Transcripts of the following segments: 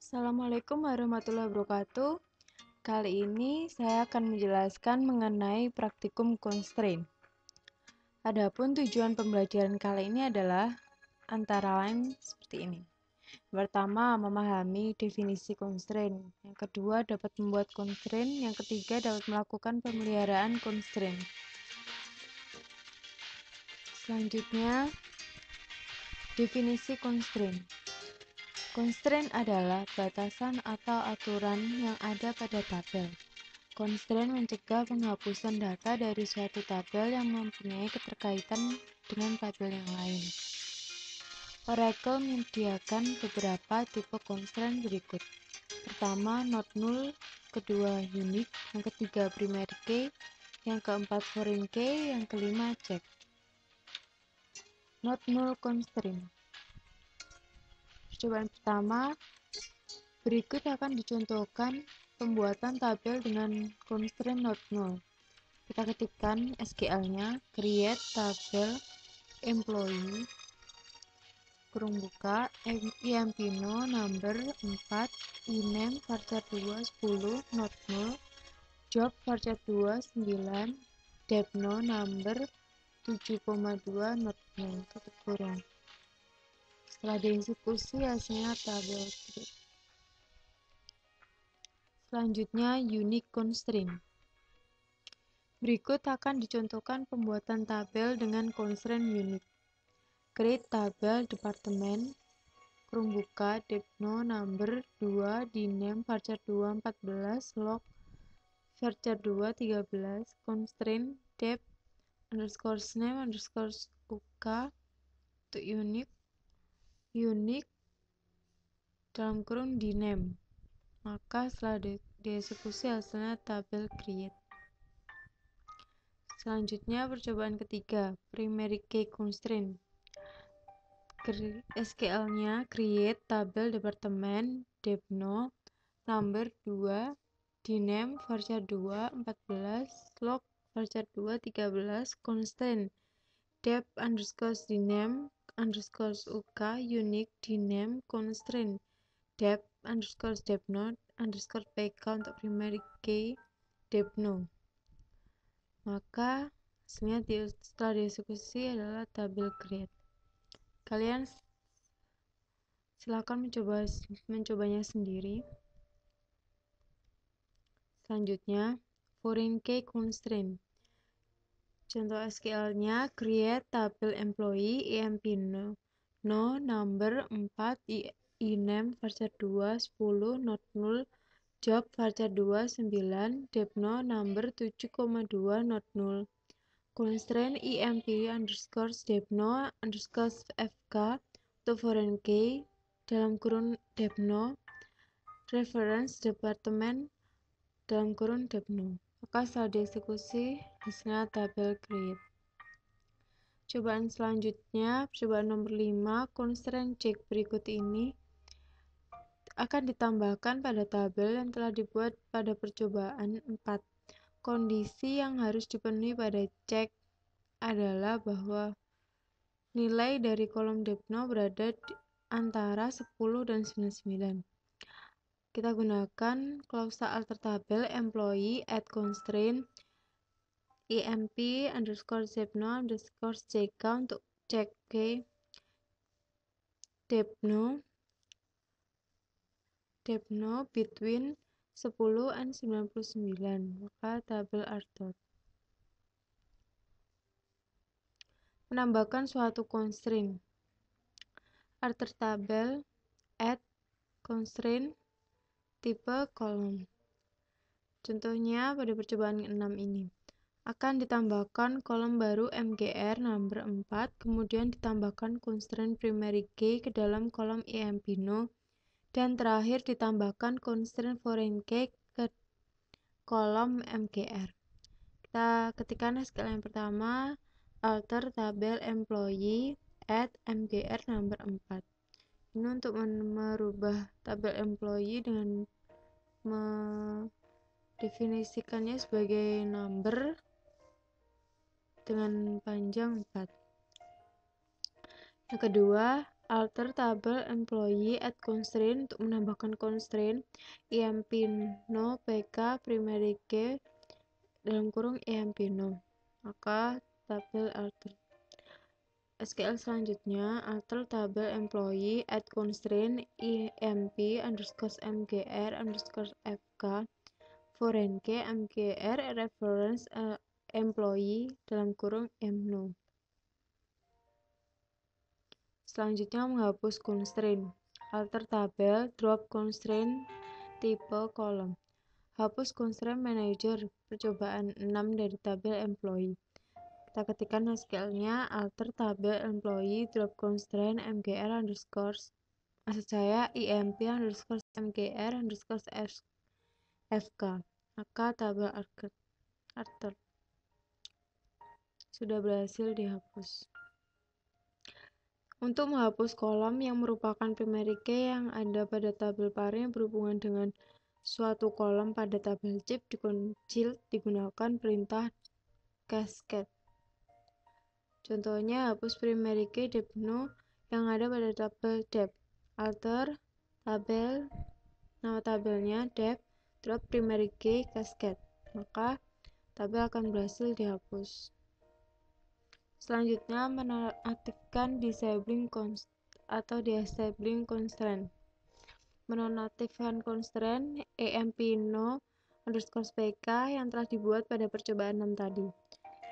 Assalamualaikum warahmatullahi wabarakatuh. Kali ini saya akan menjelaskan mengenai praktikum constraint. Adapun tujuan pembelajaran kali ini adalah antara lain seperti ini. Pertama, memahami definisi constraint. Yang kedua, dapat membuat constraint. Yang ketiga, dapat melakukan pemeliharaan constraint. Selanjutnya, definisi constraint. Constraint adalah batasan atau aturan yang ada pada tabel. Constraint mencegah penghapusan data dari suatu tabel yang mempunyai keterkaitan dengan tabel yang lain. Oracle menyediakan beberapa tipe constraint berikut. Pertama, not null, kedua, unique, yang ketiga, primary key, yang keempat, foreign key, yang kelima, check. Not null constraint. Percobaan pertama, berikut akan dicontohkan pembuatan tabel dengan constraint not null. Kita ketikkan SQL-nya, create tabel employee, kurung buka, IMPNO number 4, INAME varchar 2, 10, not null, job varchar 2, 9, DEPNO number 7,2, not null, tutup kurung. Setelah dieksekusi hasilnya tabel create. Selanjutnya unique constraint. Berikut akan dicontohkan pembuatan tabel dengan constraint unique. Create tabel departemen, kurung buka, DEPNO number 2, DNAME varchar 2, 14, log varchar 2, 13, constraint dep underscore name underscore uk untuk unique dalam kurung DNAME. Maka setelah dieksekusi hasilnya tabel create. Selanjutnya percobaan ketiga, primary key constraint. SQL-nya create tabel departemen, DEPNO number 2, DNAME varchar 2, 14, log varchar 2, 13, constraint dep underscore DNAME underscore uk, unique DNAME, constraint dep underscore DEPNO underscore pk untuk primary key DEPNO. Maka hasilnya setelah dieksekusi adalah tabel create. Kalian silakan mencobanya sendiri. Selanjutnya, foreign key constraint. Contoh SQL-nya, create tabel employee, IMPNO number 4, INAME varchar 2, 10, not null, job varchar 2, 9, DEPNO number 7,2, not null. Constraint IMP underscore DEPNO underscore FK untuk foreign key dalam kurung DEPNO, reference departemen dalam kurung DEPNO. Maka setelah dieksekusi hasilnya tabel create. Cobaan selanjutnya, percobaan nomor 5, constraint check berikut ini akan ditambahkan pada tabel yang telah dibuat pada percobaan 4. Kondisi yang harus dipenuhi pada cek adalah bahwa nilai dari kolom DEPNO berada antara 10 dan 99. Kita gunakan klausa alter tabel employee add constraint IMP underscore DEPNO underscore CK untuk cek DEPNO between 10 and 99. Maka tabel artot. Menambahkan suatu constraint. Alter tabel add constraint tipe kolom. Contohnya pada percobaan 6 ini. Akan ditambahkan kolom baru MGR number 4, kemudian ditambahkan constraint primary key ke dalam kolom IMPNO, dan terakhir ditambahkan constraint foreign key ke kolom MGR. Kita ketikkan SQL yang pertama, alter tabel employee add MGR number 4. Ini untuk merubah tabel employee dengan mendefinisikannya sebagai number dengan panjang 4. Yang kedua, Alter tabel employee add constraint untuk menambahkan constraint emp no pk primary key dalam kurung emp no. Maka tabel alter. SQL selanjutnya, alter tabel employee add constraint emp underscore mgr underscore fk foreign key mgr reference employee dalam kurung emno. Selanjutnya menghapus constraint. Alter tabel drop constraint tipe kolom. Hapus constraint manager percobaan 6 dari tabel employee. Kita ketikkan SQL-nya alter tabel employee drop constraint mgr underscore maksud saya emp underscore mgr underscore fk. Maka tabel alter sudah berhasil dihapus. Untuk menghapus kolom yang merupakan primary key yang ada pada tabel parent yang berhubungan dengan suatu kolom pada tabel chip dikuncil digunakan perintah cascade. Contohnya, hapus primary key dep no yang ada pada tabel dep. Alter tabel, nama tabelnya dep drop primary key cascade. Maka tabel akan berhasil dihapus. Selanjutnya, menonaktifkan disabling atau disabling constraint. Menonaktifkan constraint emp no underscore pk yang telah dibuat pada percobaan 6 tadi.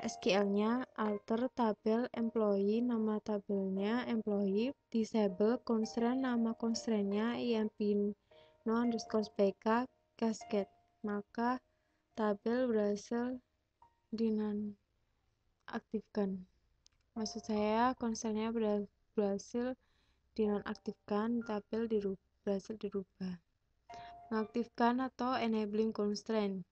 SQL-nya alter tabel employee, nama tabelnya employee, disable constraint, nama constraint-nya emp no underscore pk cascade. Maka tabel berhasil dinonaktifkan. Maksud saya constraint-nya berhasil dinonaktifkan, tabel berhasil dirubah. Mengaktifkan atau enabling constraint.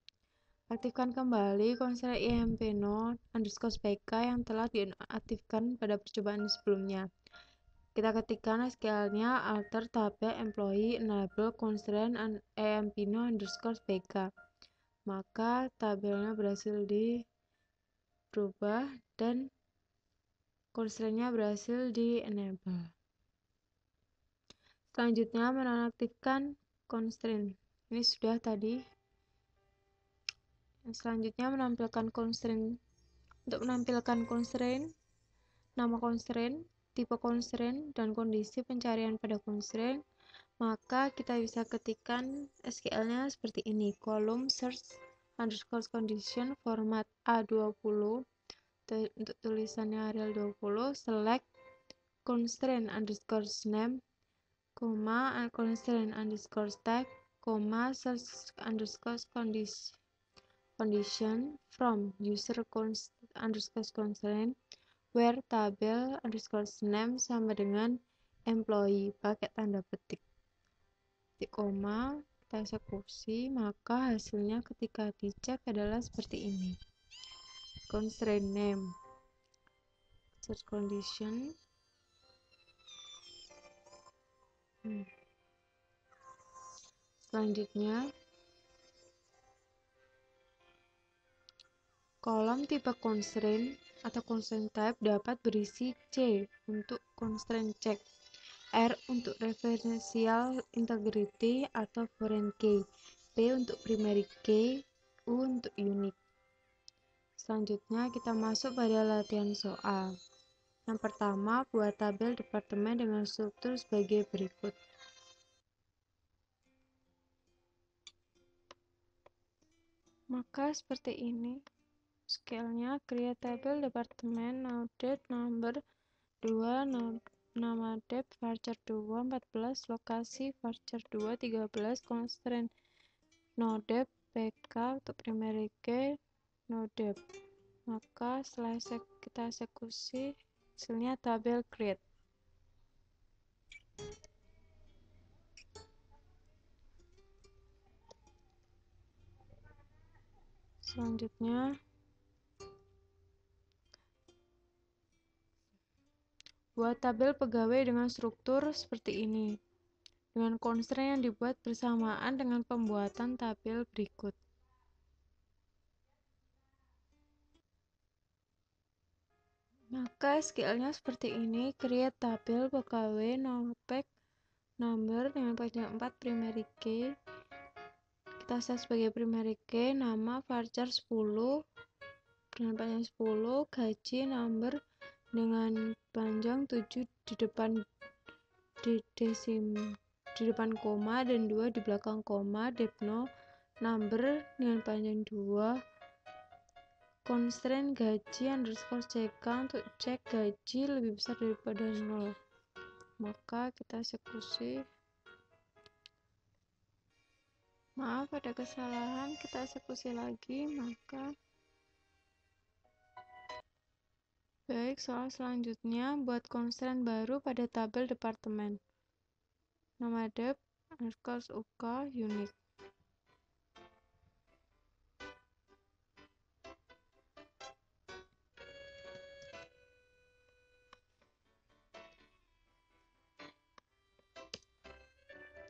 Aktifkan kembali constraint emp no underscore pk yang telah diaktifkan pada percobaan sebelumnya. Kita ketikkan SQL-nya alter tabel employee enable constraint emp no underscore pk. Maka tabelnya berhasil dirubah dan constraint-nya berhasil di-enable. Selanjutnya, menonaktifkan constraint. Ini sudah tadi. Selanjutnya, menampilkan constraint. Untuk menampilkan constraint, nama constraint, tipe constraint, dan kondisi pencarian pada constraint, maka kita bisa ketikkan SQL-nya seperti ini. Kolom search underscore condition format A20 untuk tulisannya Arial 20, select constraint underscore name, constraint underscore type, search underscore condition from user underscore constraint where tabel underscore name sama dengan employee pakai tanda petik. Koma, kita eksekusi, maka hasilnya ketika dicek adalah seperti ini. Constraint name, search condition, selanjutnya kolom tipe constraint atau constraint type dapat berisi C untuk constraint check, R untuk referential integrity atau foreign key, P untuk primary key, U untuk unique. Selanjutnya kita masuk pada latihan soal. Yang pertama, buat tabel departemen dengan struktur sebagai berikut. Maka seperti ini. Scale-nya create table departemen, now date, number 2, nama dep, varchar 2, 14, lokasi, varchar 2, 13, constraint, no dep, pk untuk primary key, no dep. Maka setelah kita eksekusi, hasilnya tabel create. Selanjutnya, buat tabel pegawai dengan struktur seperti ini, dengan constraint yang dibuat bersamaan dengan pembuatan tabel berikut. Maka SQL-nya seperti ini, create tabel pegawai nolpek number dengan panjang 4 primary key. Kita set sebagai primary key, nama varchar 10 dengan panjang 10, gaji number dengan panjang 7 di depan di depan koma dan 2 di belakang koma, depno number dengan panjang 2, constraint gaji underscore CK untuk cek gaji lebih besar daripada 0. Maka kita eksekusi. Maaf ada kesalahan, kita eksekusi lagi. Maka baik, soal selanjutnya buat constraint baru pada tabel departemen. Nama dep underscore UK unique.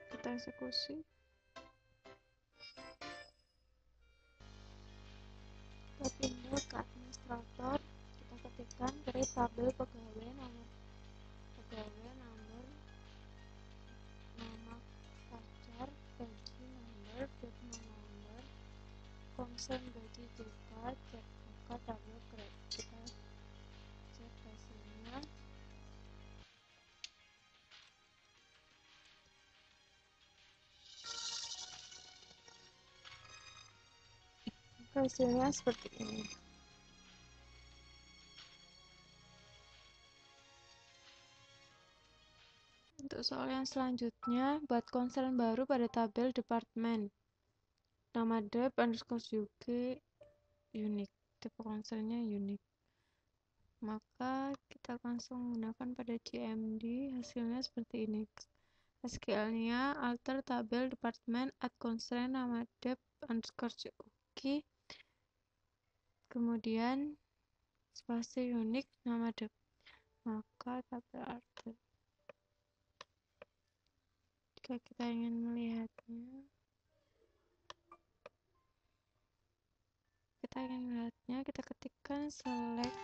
Kita eksekusi. Kita pindah ke administrator. Kita ketikkan dari tabel pegawai nomor nama pacar gaji number depno number konsen gaji JK cek maka tabel grade. Kita cek hasilnya. Hasilnya seperti ini. Untuk soal yang selanjutnya, buat konsen baru pada tabel departemen. Nama dep underscore UK unique. Tipe konsennya unique. Maka kita langsung menggunakan pada GMD. Hasilnya seperti ini. SQL-nya alter tabel departemen add constraint nama dep underscore UK. Kemudian spasi unique nama dep. Maka tabel alter. Jika kita ingin melihatnya, kita ketikkan select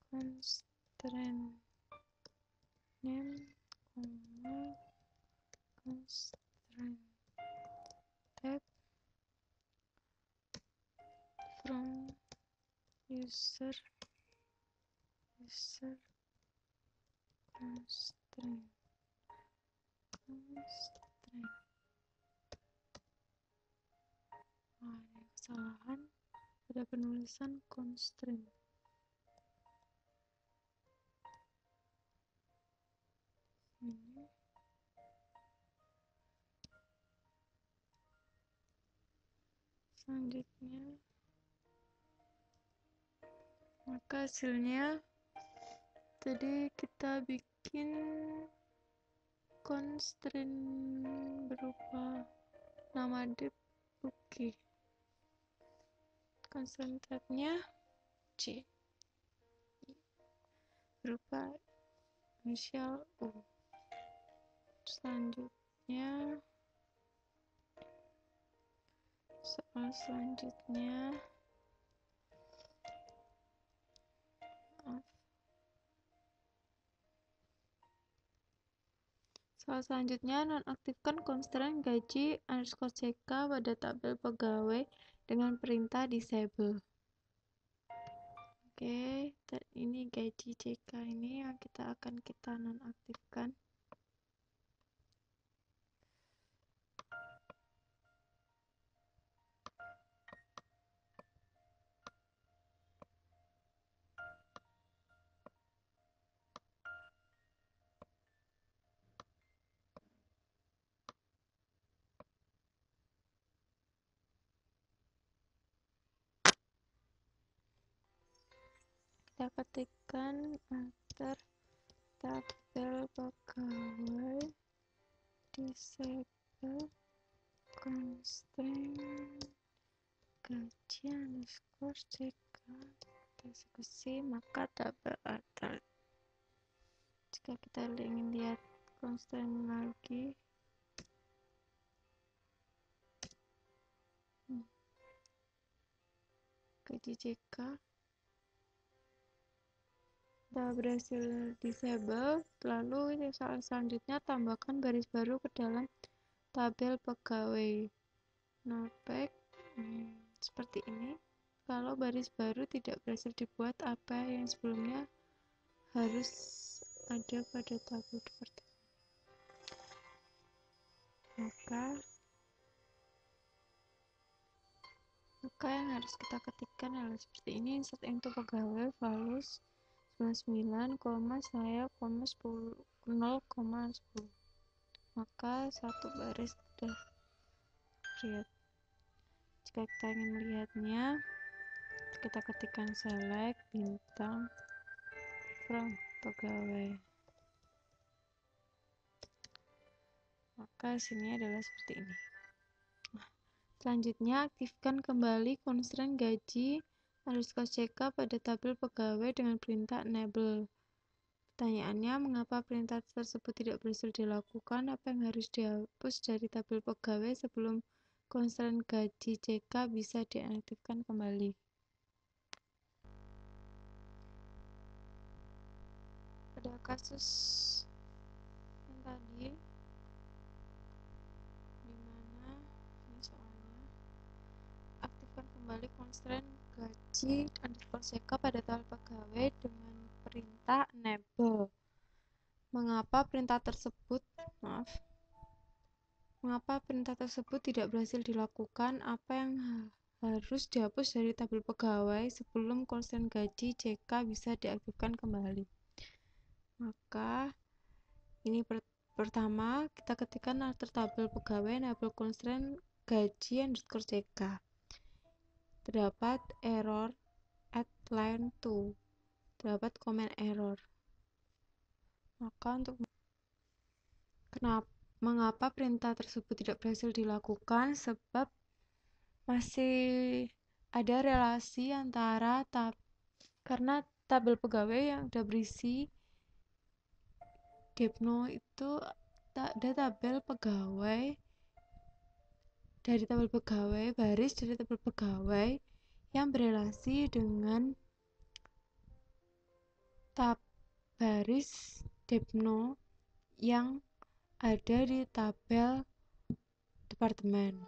constraint name, constraint tab from user constraint. Ada kesalahan pada penulisan constraint. Ini selanjutnya, maka hasilnya tadi kita bikin constraint berupa nama dep UK. Constraint tab-nya C berupa inisial U. Selanjutnya, soal selanjutnya, nonaktifkan constraint gaji underscore CK pada tabel pegawai dengan perintah disable. Oke, ini gaji CK ini yang kita nonaktifkan. Kita ketikkan alter tabel pegawai disable constraint gaji underscore CK. Kita eksekusi, maka tabel alter. Jika kita ingin lihat constraint lagi, gaji CK Setelah berhasil disable, lalu soal selanjutnya tambahkan baris baru ke dalam tabel pegawai. Notepad seperti ini. Kalau baris baru tidak berhasil dibuat, apa yang sebelumnya harus ada pada tabel departemen. Maka yang harus kita ketikkan adalah seperti ini. Insert into pegawai valus 99, saya, 10, 0,10. Maka satu baris sudah create. Jika kita ingin melihatnya, kita ketikkan select bintang from pegawai. Maka sini adalah seperti ini. Selanjutnya, aktifkan kembali constraint gaji _CK pada tabel pegawai dengan perintah enable. Pertanyaannya, mengapa perintah tersebut tidak berhasil dilakukan? Apa yang harus dihapus dari tabel pegawai sebelum constraint gaji CK bisa diaktifkan kembali? Pada kasus yang tadi, dimana ini soalnya aktifkan kembali constraint gaji _CK pada tabel pegawai dengan perintah enable. Mengapa perintah tersebut tidak berhasil dilakukan? Apa yang harus dihapus dari tabel pegawai sebelum constraint gaji CK bisa diaktifkan kembali? Maka ini pertama kita ketikkan alter tabel pegawai enable constraint gaji _CK. Terdapat error at line 2. Terdapat comment error. Maka mengapa perintah tersebut tidak berhasil dilakukan? Sebab masih ada relasi antara karena tabel pegawai yang sudah berisi Depno itu ada tabel pegawai dari tabel pegawai, baris dari tabel pegawai yang berelasi dengan baris Depno yang ada di tabel departemen.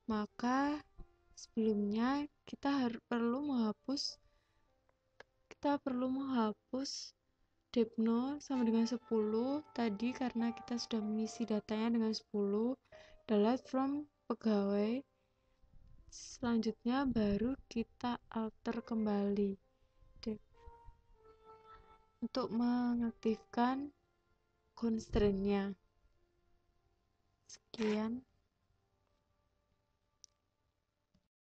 Maka sebelumnya kita perlu menghapus Depno sama dengan 10 tadi karena kita sudah mengisi datanya dengan 10. Delete from pegawai. Selanjutnya baru kita alter kembali untuk mengaktifkan constraint-nya. Sekian.